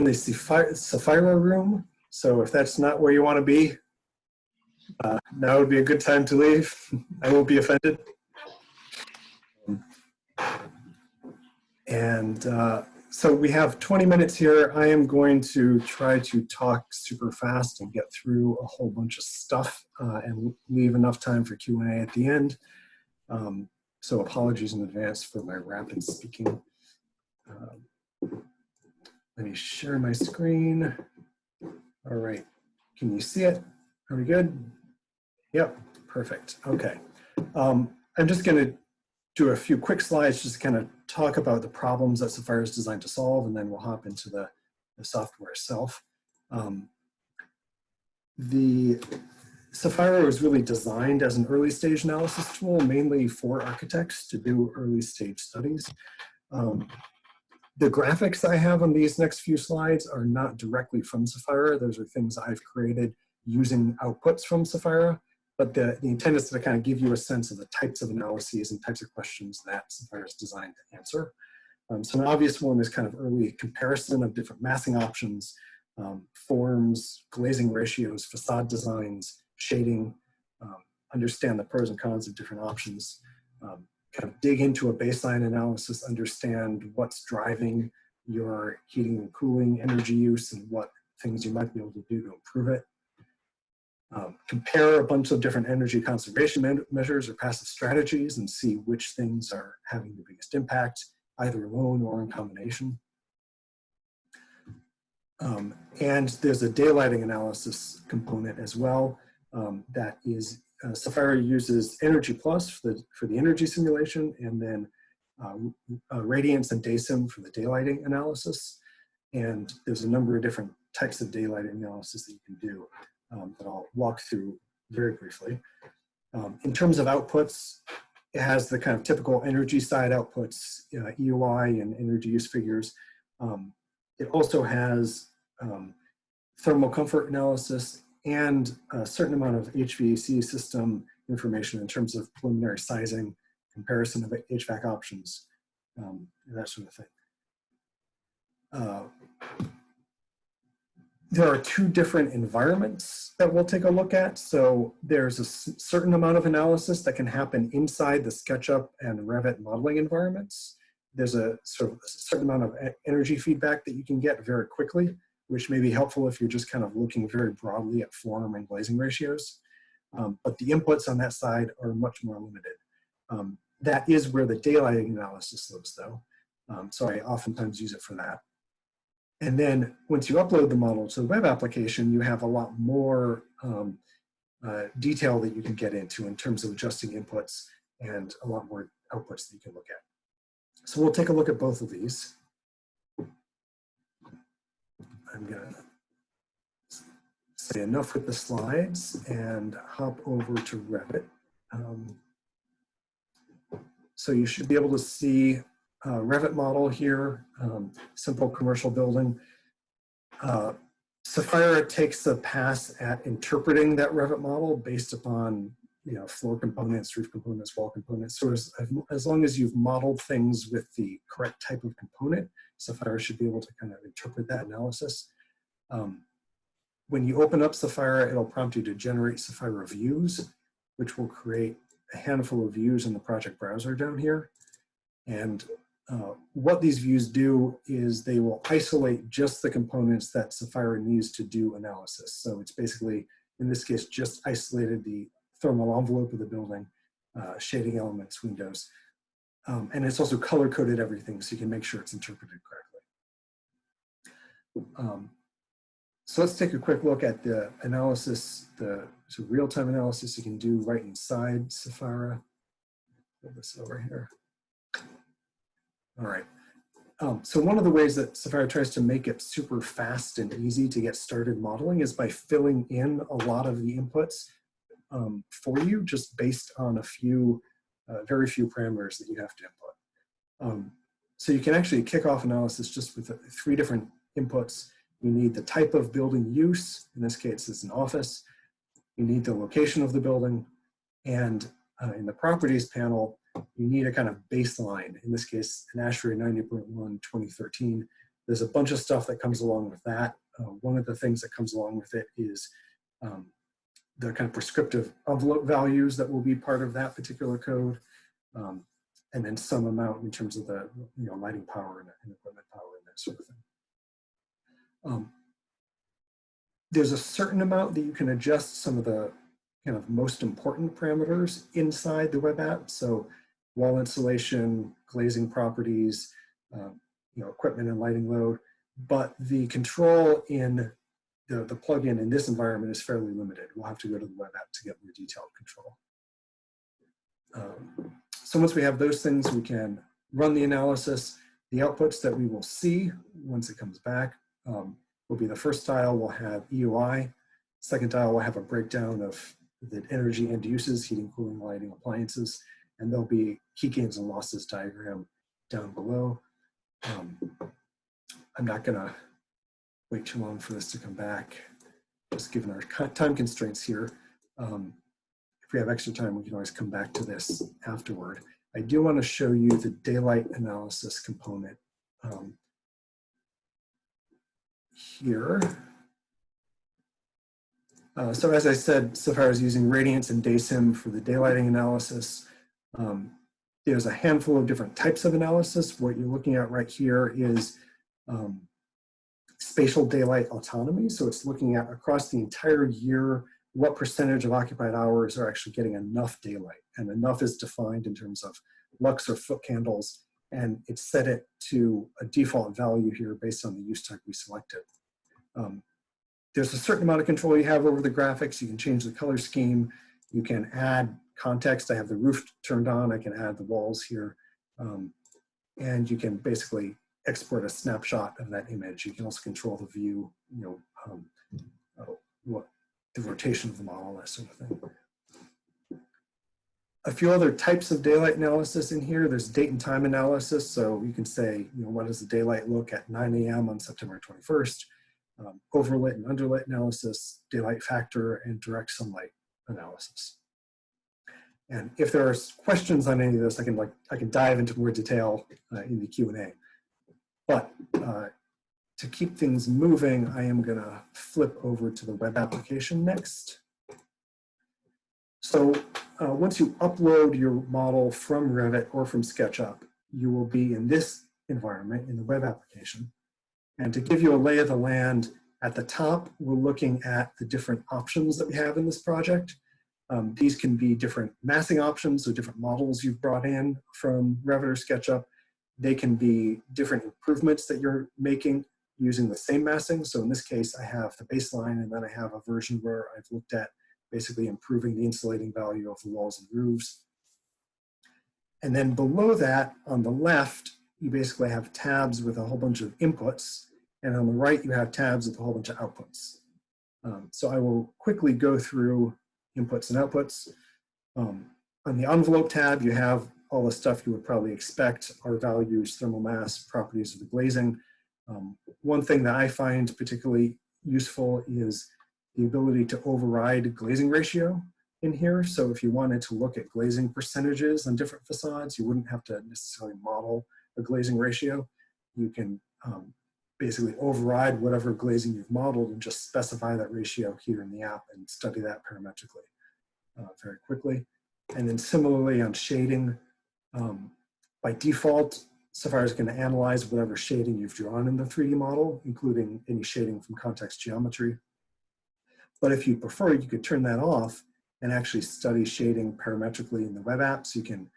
the Sefeira room. So if that's not where you want to be, now would be a good time to leave. I won't be offended. And so we have 20 minutes here. I am going to try to talk super fast and get through a whole bunch of stuff and leave enough time for Q&A at the end. So apologies in advance for my rapid speaking. Let me share my screen. All right, can you see it? Are we good? Yep, perfect, okay. I'm just gonna do a few quick slides just to kind of talk about the problems that Sefeira is designed to solve, and then we'll hop into the software itself. The Sefeira was really designed as an early stage analysis tool, mainly for architects to do early stage studies. The graphics I have on these next few slides are not directly from Sefeira. Those are things I've created using outputs from Sefeira, but the intent is to kind of give you a sense of the types of analyses and types of questions that Sefeira is designed to answer. So an obvious one is kind of early comparison of different massing options, forms, glazing ratios, facade designs, shading, understand the pros and cons of different options, kind of dig into a baseline analysis, understand what's driving your heating and cooling energy use and what things you might be able to do to improve it. Compare a bunch of different energy conservation measures or passive strategies and see which things are having the biggest impact, either alone or in combination. And there's a daylighting analysis component as well that is Sefeira uses Energy Plus for the energy simulation, and then Radiance and DaySim for the daylighting analysis. And there's a number of different types of daylighting analysis that you can do that I'll walk through very briefly. In terms of outputs, it has the kind of typical energy side outputs, EOI and energy use figures. It also has thermal comfort analysis and a certain amount of HVAC system information in terms of preliminary sizing, comparison of HVAC options, that sort of thing. There are two different environments that we'll take a look at. So there's a certain amount of analysis that can happen inside the SketchUp and Revit modeling environments. There's a sort of a certain amount of energy feedback that you can get very quickly, which may be helpful if you're just kind of looking very broadly at form and glazing ratios. But the inputs on that side are much more limited. That is where the daylighting analysis lives though. So I oftentimes use it for that. And then once you upload the model to the web application, you have a lot more detail that you can get into in terms of adjusting inputs and a lot more outputs that you can look at. So we'll take a look at both of these. I'm gonna say enough with the slides and hop over to Revit. So you should be able to see a Revit model here, simple commercial building. Sefeira takes a pass at interpreting that Revit model based upon floor components, roof components, wall components. So as long as you've modeled things with the correct type of component, Sefeira should be able to kind of interpret that analysis. When you open up Sefeira, it'll prompt you to generate Sefeira views, which will create a handful of views in the project browser down here. And what these views do is they will isolate just the components that Sefeira needs to do analysis. So it's basically, in this case, just isolated the thermal envelope of the building, shading elements, windows. And it's also color-coded everything so you can make sure it's interpreted correctly. So let's take a quick look at the analysis, the real-time analysis you can do right inside Sefeira. Pull this over here. All right. So one of the ways that Sefeira tries to make it super fast and easy to get started modeling is by filling in a lot of the inputs for you, just based on a few, very few parameters that you have to input. So you can actually kick off analysis just with 3 different inputs. You need the type of building use, in this case it's an office. You need the location of the building, and in the properties panel, you need a kind of baseline, in this case an ASHRAE 90.1 2013, There's a bunch of stuff that comes along with that. One of the things that comes along with it is the kind of prescriptive envelope values that will be part of that particular code, and then some amount in terms of the lighting power and equipment power and that sort of thing. There's a certain amount that you can adjust some of the kind of most important parameters inside the web app. So wall insulation, glazing properties, equipment and lighting load, but the control in the plugin in this environment is fairly limited. We'll have to go to the web app to get more detailed control. So once we have those things, we can run the analysis. The outputs that we will see once it comes back will be the first tile will have EUI. Second tile will have a breakdown of the energy end uses, heating, cooling, lighting, appliances, and there'll be heat gains and losses diagram down below. I'm not gonna wait too long for this to come back, just given our time constraints here. If we have extra time, we can always come back to this afterward. I do want to show you the daylight analysis component here. So as I said, Sefeira is using radiance and daysim for the daylighting analysis. There's a handful of different types of analysis. What you're looking at right here is spatial daylight autonomy. So it's looking at across the entire year, what percentage of occupied hours are actually getting enough daylight. And enough is defined in terms of lux or foot candles. And it's set it to a default value here based on the use type we selected. There's a certain amount of control you have over the graphics. You can change the color scheme. You can add context. I have the roof turned on. I can add the walls here. And you can basically export a snapshot of that image. You can also control the view, what the rotation of the model, that sort of thing. A few other types of daylight analysis in here. There's date and time analysis. So you can say, what does the daylight look at 9 a.m. on September 21st? Overlit and underlit analysis, daylight factor, and direct sunlight analysis. And if there are questions on any of this, I can dive into more detail in the Q&A. But to keep things moving, I am going to flip over to the web application next. So once you upload your model from Revit or from SketchUp, you will be in this environment in the web application. And to give you a lay of the land, at the top, we're looking at the different options that we have in this project. These can be different massing options, so different models you've brought in from Revit or SketchUp. They can be different improvements that you're making using the same massing. So in this case, I have the baseline, and then I have a version where I've looked at basically improving the insulating value of the walls and roofs. And then below that, on the left, you basically have tabs with a whole bunch of inputs. And on the right, you have tabs with a whole bunch of outputs. So I will quickly go through inputs and outputs. On the envelope tab, you have all the stuff you would probably expect, our values, thermal mass, properties of the glazing. One thing that I find particularly useful is the ability to override glazing ratio in here. So if you wanted to look at glazing percentages on different facades, you wouldn't have to necessarily model a glazing ratio. You can basically override whatever glazing you've modeled and just specify that ratio here in the app and study that parametrically very quickly. And then similarly on shading, by default, Sefeira is going to analyze whatever shading you've drawn in the 3D model, including any shading from context geometry. But if you prefer, you could turn that off and actually study shading parametrically in the web app. So you can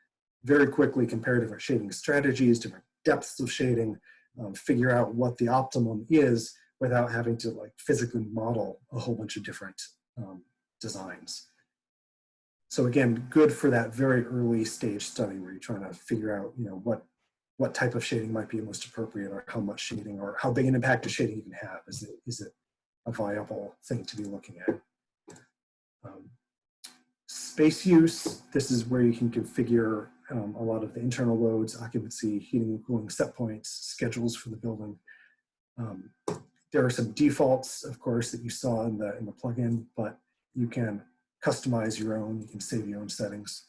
very quickly compare different shading strategies, different depths of shading, figure out what the optimum is without having to physically model a whole bunch of different designs. So again, good for that very early stage study where you're trying to figure out, what type of shading might be most appropriate, or how much shading, or how big an impact does shading even have? Is it a viable thing to be looking at? Space use, this is where you can configure a lot of the internal loads, occupancy, heating and cooling set points, schedules for the building. There are some defaults, of course, that you saw in the plugin, but you can customize your own, you can save your own settings.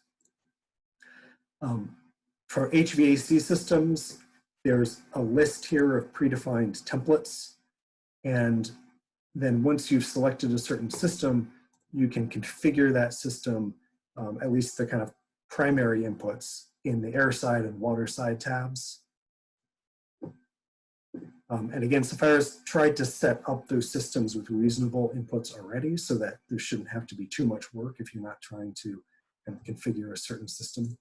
For HVAC systems, there's a list here of predefined templates. And then once you've selected a certain system, you can configure that system, at least the kind of primary inputs, in the air side and water side tabs. And again, Sefeira's tried to set up those systems with reasonable inputs already so that there shouldn't have to be too much work if you're not trying to kind of configure a certain system.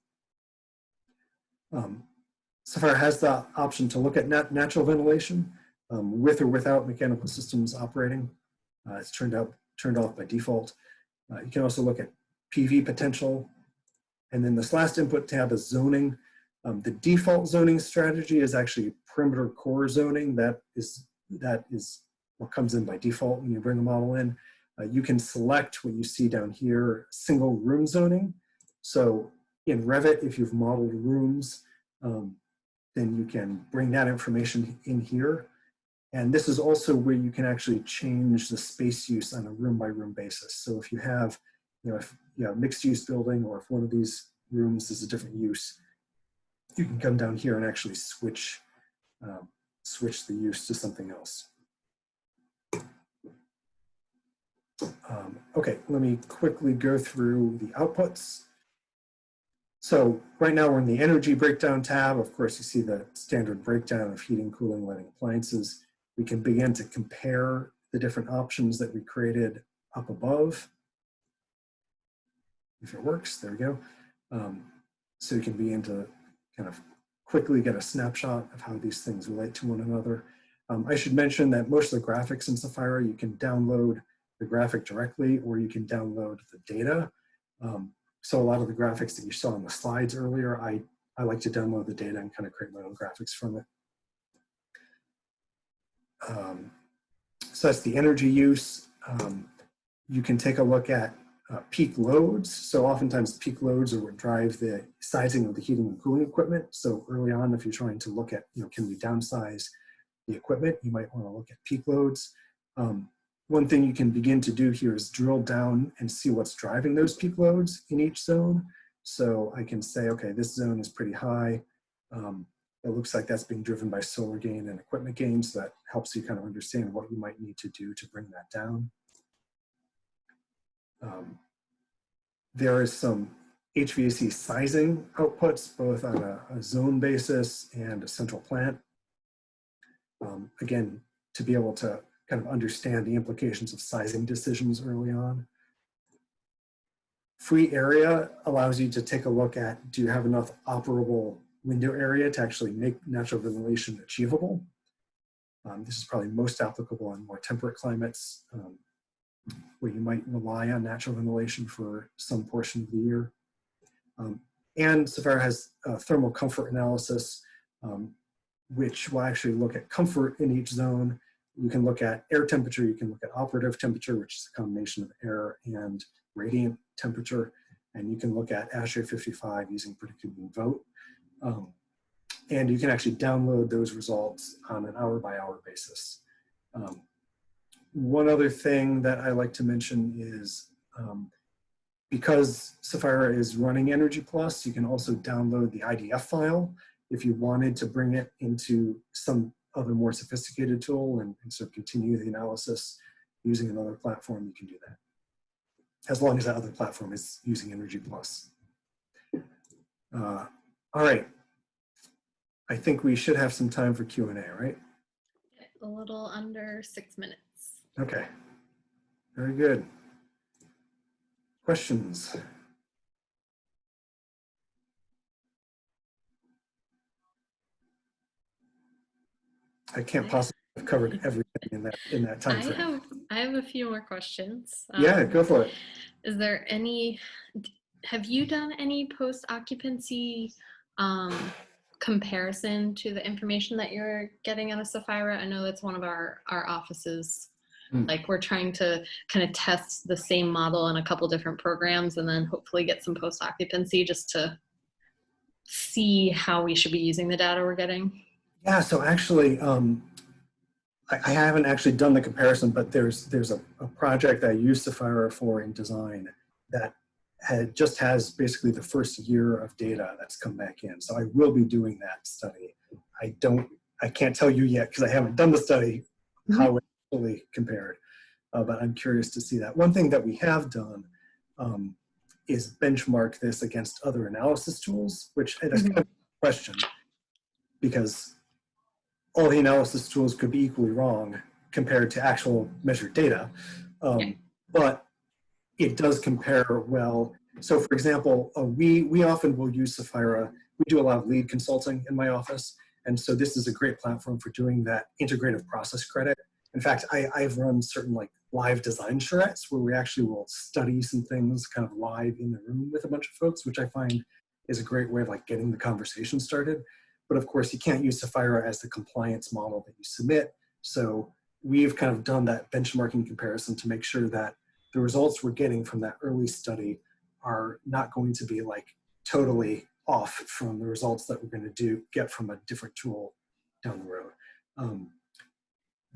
Sefeira has the option to look at natural ventilation with or without mechanical systems operating. It's turned off by default. You can also look at PV potential. And then this last input tab is zoning. The default zoning strategy is actually perimeter core zoning. That is what comes in by default when you bring a model in. You can select what you see down here, single room zoning. So in Revit, if you've modeled rooms, then you can bring that information in here. And this is also where you can actually change the space use on a room by room basis. So if you have, if you have mixed use building, or if one of these rooms is a different use, you can come down here and actually switch the use to something else. Okay, let me quickly go through the outputs. So right now we're in the energy breakdown tab. Of course, you see the standard breakdown of heating, cooling, lighting, appliances. We can begin to compare the different options that we created up above. If it works, there we go. So you can begin to kind of quickly get a snapshot of how these things relate to one another. I should mention that most of the graphics in Sefeira, you can download the graphic directly, or you can download the data. So a lot of the graphics that you saw on the slides earlier, I like to download the data and kind of create my own graphics from it. So that's the energy use. You can take a look at peak loads. So oftentimes peak loads are what drive the sizing of the heating and cooling equipment. So early on, if you're trying to look at, can we downsize the equipment, you might want to look at peak loads. One thing you can begin to do here is drill down and see what's driving those peak loads in each zone. So I can say, okay, this zone is pretty high. It looks like that's being driven by solar gain and equipment gain, so that helps you kind of understand what you might need to do to bring that down. There is some HVAC sizing outputs, both on a zone basis and a central plant. Again, to be able to kind of understand the implications of sizing decisions early on. Free area allows you to take a look at, do you have enough operable window area to actually make natural ventilation achievable? This is probably most applicable in more temperate climates, where you might rely on natural ventilation for some portion of the year. And Sefeira has thermal comfort analysis, which will actually look at comfort in each zone. You can look at air temperature, you can look at operative temperature, which is a combination of air and radiant temperature, and you can look at ASHRAE 55 using predicted mean vote. And you can actually download those results on an hour-by-hour basis. One other thing that I like to mention is because Sefeira is running Energy Plus, you can also download the IDF file if you wanted to bring it into some other more sophisticated tool and sort of continue the analysis using another platform. You can do that, as long as that other platform is using Energy Plus. All right. I think we should have some time for Q&A, right? A little under 6 minutes. Okay, very good. Questions? I can't possibly have covered everything in that time frame. I have a few more questions. Yeah, go for it. Is there have you done any post-occupancy comparison to the information that you're getting out of Sefeira? I know that's one of our offices. Like, we're trying to kind of test the same model in a couple different programs and then hopefully get some post-occupancy just to see how we should be using the data we're getting. Yeah, so actually, I haven't actually done the comparison, but there's a project that I use Sefeira for in design that just has basically the first year of data that's come back in. So I will be doing that study. I can't tell you yet because I haven't done the study Mm-hmm. how it fully compared, but I'm curious to see that. One thing that we have done is benchmark this against other analysis tools, which is kind of a question because all the analysis tools could be equally wrong compared to actual measured data. But it does compare well. So for example, we often will use Sefeira. We do a lot of lead consulting in my office. And so this is a great platform for doing that integrative process credit. In fact, I've run certain like live design charrettes where we actually will study some things kind of live in the room with a bunch of folks, which I find is a great way of like getting the conversation started. But of course, you can't use Sefeira as the compliance model that you submit. So we've kind of done that benchmarking comparison to make sure that the results we're getting from that early study are not going to be like totally off from the results that we're going to get from a different tool down the road.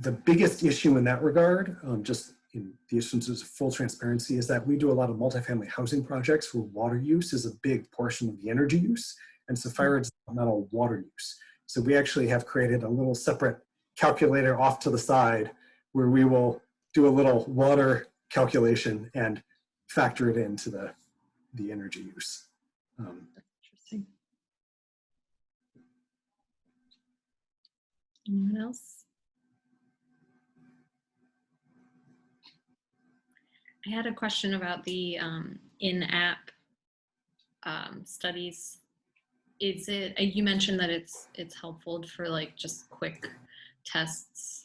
The biggest issue in that regard, just in the instances of full transparency, is that we do a lot of multifamily housing projects where water use is a big portion of the energy use, and Sefeira does not all water use. So we actually have created a little separate calculator off to the side where we will do a little water calculation and factor it into the energy use. Interesting. Anyone else? I had a question about the in-app studies. Is it? You mentioned that it's helpful for like just quick tests.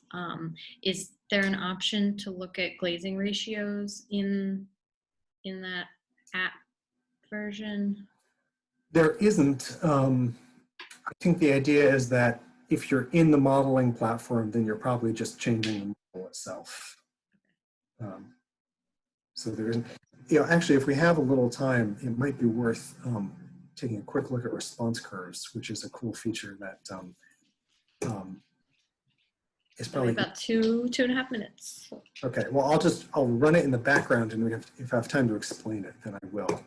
Is there an option to look at glazing ratios in that app version? There isn't. I think the idea is that if you're in the modeling platform, then you're probably just changing the model itself. So there isn't, actually, if we have a little time, it might be worth taking a quick look at response curves, which is a cool feature that is probably about two and a half minutes. Okay, well, I'll run it in the background, and if I have time to explain it, then I will.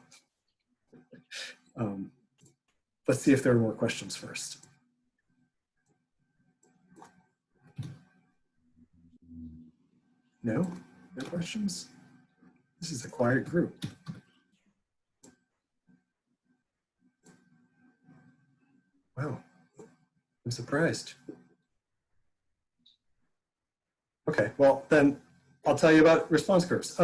Let's see if there are more questions first. No? No questions? This is a quiet group. Wow, I'm surprised. Okay, well, then I'll tell you about response curves.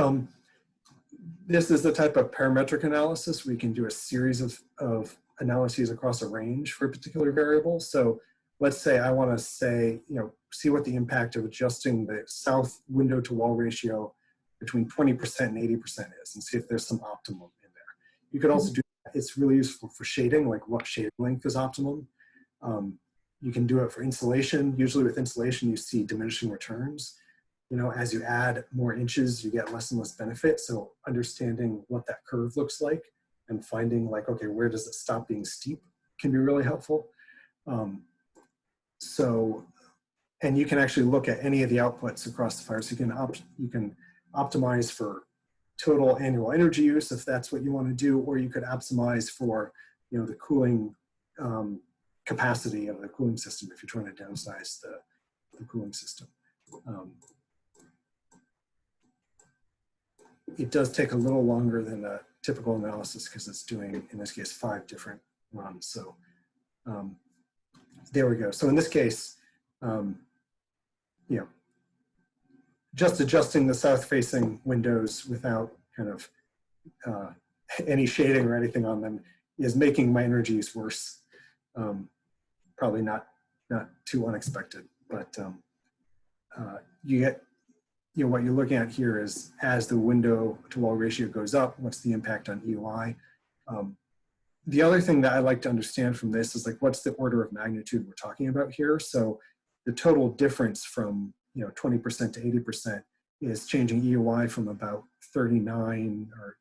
This is the type of parametric analysis where you can do a series of analyses across a range for a particular variable. So let's say I want to say, see what the impact of adjusting the south window to wall ratio between 20% and 80% is, and see if there's some optimum in there. You could also do that. It's really useful for shading, like what shade length is optimum. You can do it for insulation. Usually with insulation, you see diminishing returns. As you add more inches, you get less and less benefit. So understanding what that curve looks like and finding like, okay, where does it stop being steep can be really helpful. And you can actually look at any of the outputs across the fire. So you can optimize for total annual energy use if that's what you want to do, or you could optimize for the cooling capacity of the cooling system if you're trying to downsize the cooling system. It does take a little longer than a typical analysis because it's doing, in this case, 5 different runs. So there we go. So in this case, just adjusting the south-facing windows without kind of any shading or anything on them is making my energy use worse. Probably not too unexpected, but you get, what you're looking at here is as the window to wall ratio goes up, what's the impact on EOI? The other thing that I like to understand from this is like, what's the order of magnitude we're talking about here? So the total difference from 20% to 80% is changing EOI from about 39 or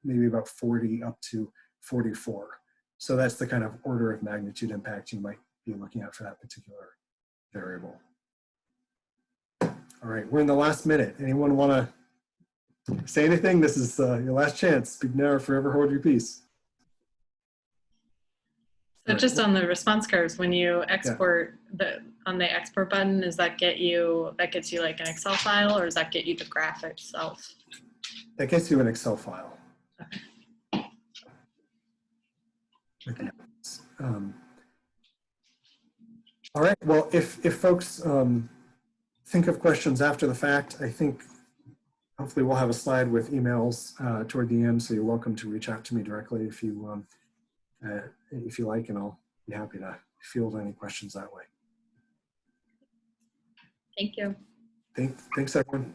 maybe about 40 up to 44. So that's the kind of order of magnitude impact you might be looking at for that particular variable. All right, we're in the last minute. Anyone want to say anything? This is your last chance. Speak now or forever hold your peace. So just on the response curves, when you export on the export button, does that gets you like an Excel file, or does that get you the graph itself? That gets you an Excel file. Okay. All right, well, if folks think of questions after the fact, I think hopefully we'll have a slide with emails toward the end, so you're welcome to reach out to me directly if you like, and I'll be happy to field any questions that way. Thank you. Thanks everyone.